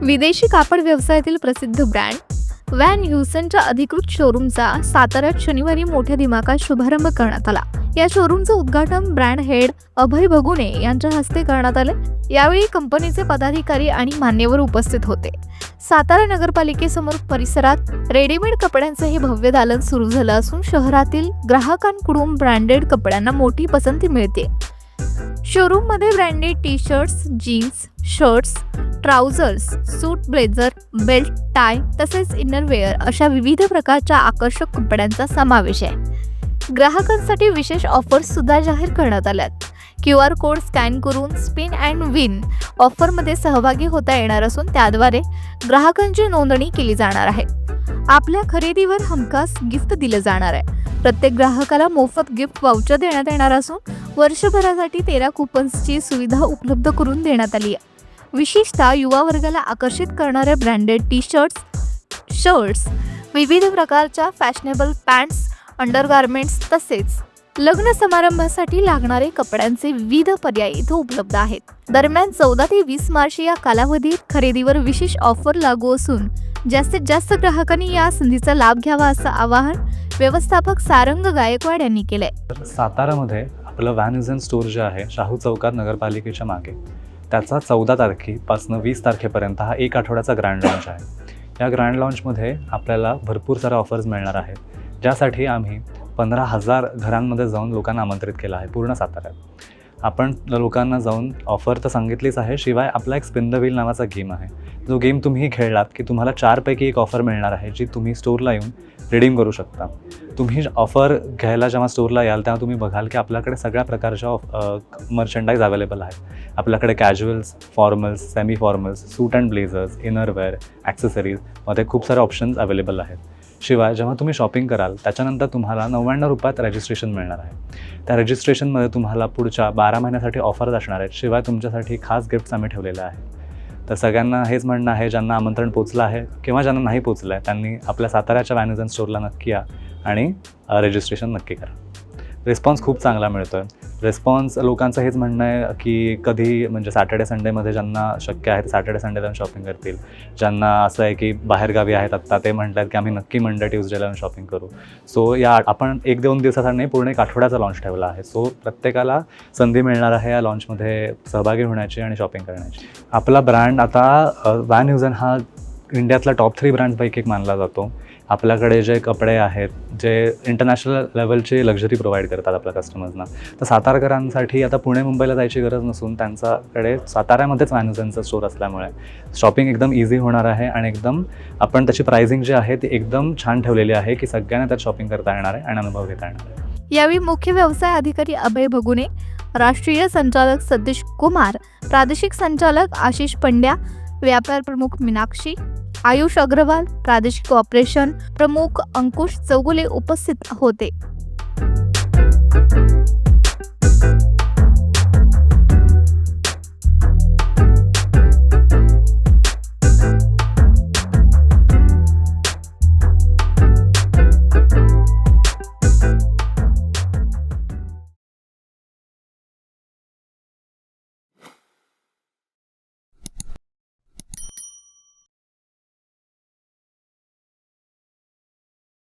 विदेशी कापड व्यवसायातील प्रसिद्ध ब्रँड व्हॅन ह्युसेनच्या अधिकृत शोरूमचा साताऱ्यात शनिवारी मोठ्या दिमाखात शुभारंभ करण्यात आला. या शोरूमचं उद्घाटन ब्रँड हेड अभय भगुने यांच्या हस्ते करण्यात आले. यावेळी कंपनीचे पदाधिकारी आणि मान्यवर उपस्थित होते. सातारा नगरपालिकेसमोर परिसरात रेडीमेड कपड्यांचे हे भव्य दालन सुरू झालं असून शहरातील ग्राहकांकडून ब्रँडेड कपड्यांना मोठी पसंती मिळते. शोरूममध्ये branded T shirts, jeans, shirts, trousers, suit, blazer, belt, tie तसेच इनरवेअर अशा विविध प्रकारच्या आकर्षक कपड्यांचा समावेश आहे. ग्राहकांसाठी विशेष ऑफर्स सुद्धा जाहीर करण्यात आल्यात. QR कोड स्कॅन करून स्पिन अँड विन ऑफरमध्ये सहभागी होता येणार असून त्याद्वारे ग्राहकांची नोंदणी केली जाणार आहे. आपल्या खरेदीवर हमखास गिफ्ट दिलं जाणार आहे. प्रत्येक ग्राहकाला मोफत गिफ्ट वाउचर देण्यात येणार असून वर्षभरासाठी 13 कुपन्सची सुविधा उपलब्ध करून देण्यात आली आहे. विशेषतः युवा वर्गाला आकर्षित करणाऱ्या ब्रँडेड टी शर्ट्स, विविध प्रकारच्या फॅशनेबल पॅन्ट्स, अंडरगार्मेंट्स तसेच लग्न समारंभासाठी लागणारे कपड्यांचे विविध पर्याय इथे उपलब्ध आहेत. दरम्यान 14 ते 20 मार्च या कालावधीत खरेदीवर विशेष ऑफर लागू असून जास्तीत जास्त ग्राहकांनी या संधीचा लाभ घ्यावा असं आवाहन व्यवस्थापक सारंग गायकवाड यांनी केलंय. सातारामध्ये आपलं व्हॅन ह्युसेन स्टोअर जे आहे शाहू चौकात नगरपालिकेच्या मागे, त्याचा 14 तारखेपासून 20 तारखेपर्यंत हा एक आठवड्याचा ग्रँड लॉन्च आहे. या ग्रँड लॉन्चमध्ये आपल्याला भरपूर साऱ्या ऑफर्स मिळणार आहेत, ज्यासाठी आम्ही 15,000 घरांमध्ये जाऊन लोकांना आमंत्रित केलं आहे पूर्ण साताऱ्यात. आपण लोकांना जाऊन ऑफर तर सांगितलीच आहे, शिवाय आपला एक स्पिन द व्हील नावाचा गेम आहे. जो गेम तुम्ही खेळलात की तुम्हाला 4 पैकी एक ऑफर मिळणार आहे, जी तुम्ही स्टोअरला येऊन रिडीम करू शकता. तुम्ही ऑफर घ्यायला जेव्हा स्टोअरला याल तेव्हा तुम्ही बघाल की आपल्याकडे सगळ्या प्रकारच्या मर्चंडाईज अवेलेबल आहेत. आपल्याकडे casuals, formals, semi formals, suit and blazers, innerwear, ॲक्सेसरीजमध्ये खूप सारे ऑप्शन्स अवेलेबल आहेत. शिवाय जेव्हा तुम्ही शॉपिंग कराल त्याच्यानंतर तुम्हाला 99 रुपयात रजिस्ट्रेशन मिळणार आहे. त्या रजिस्ट्रेशनमध्ये तुम्हाला पुढच्या 12 महिन्यासाठी ऑफर्स असणार आहेत. शिवाय तुमच्यासाठी खास गिफ्ट्स आम्ही ठेवलेले आहेत. तर सगळ्यांना हेच म्हणणं आहे, ज्यांना आमंत्रण पोचलं आहे किंवा ज्यांना नाही पोचलं आहे त्यांनी आपल्या साताऱ्याच्या व्हॅन ह्युसेन स्टोअरला नक्की या आणि रजिस्ट्रेशन नक्की करा. रिस्पॉन्स खूप चांगला मिळतो आहे. रिस्पॉन्स लोकांचं हेच म्हणणं आहे की कधी म्हणजे सॅटर्डे संडेमध्ये ज्यांना शक्य आहे ते सॅटर्डे संडेला शॉपिंग करतील. ज्यांना असं आहे की बाहेरगावी आहेत आत्ता, ते म्हणतात की आम्ही नक्की मंडे ट्यूजडेला शॉपिंग करू. सो या आपण 1-2 दिवसासाठी नाही, पूर्ण एक आठवड्याचा लॉन्च ठेवला आहे. सो प्रत्येकाला संधी मिळणार आहे या लॉन्चमध्ये सहभागी होण्याची आणि शॉपिंग करण्याची. आपला ब्रँड आता व्हॅन ह्युसेन हा इंडियातला टॉप 3 ब्रँड्सपैकी एक मानला जातो. आपल्याकडे जे कपडे आहेत जे इंटरनॅशनल लेवलचे लक्झरी प्रोव्हाइड करतात आपल्या कस्टमर्सना, तर सातारकरांसाठी आता पुणे मुंबईला जायची गरज नसून त्यांच्याकडे साताऱ्यामध्येच व्हॅन ह्युसेनचं स्टोअर असल्यामुळे शॉपिंग एकदम इझी होणार आहे आणि एकदम आपण त्याची प्राइसिंग जी आहे ती एकदम छान ठेवलेली आहे की सगळ्यांना त्यात शॉपिंग करता येणार आहे आणि अनुभव घेता येणार आहे. यावेळी मुख्य व्यवसाय अधिकारी अभय भगुने, राष्ट्रीय संचालक सतीश कुमार, प्रादेशिक संचालक आशिष पंड्या, व्यापार प्रमुख मीनाक्षी, आयुष अग्रवाल, प्रादेशिक ऑपरेशन प्रमुख अंकुश चौगुले उपस्थित होते.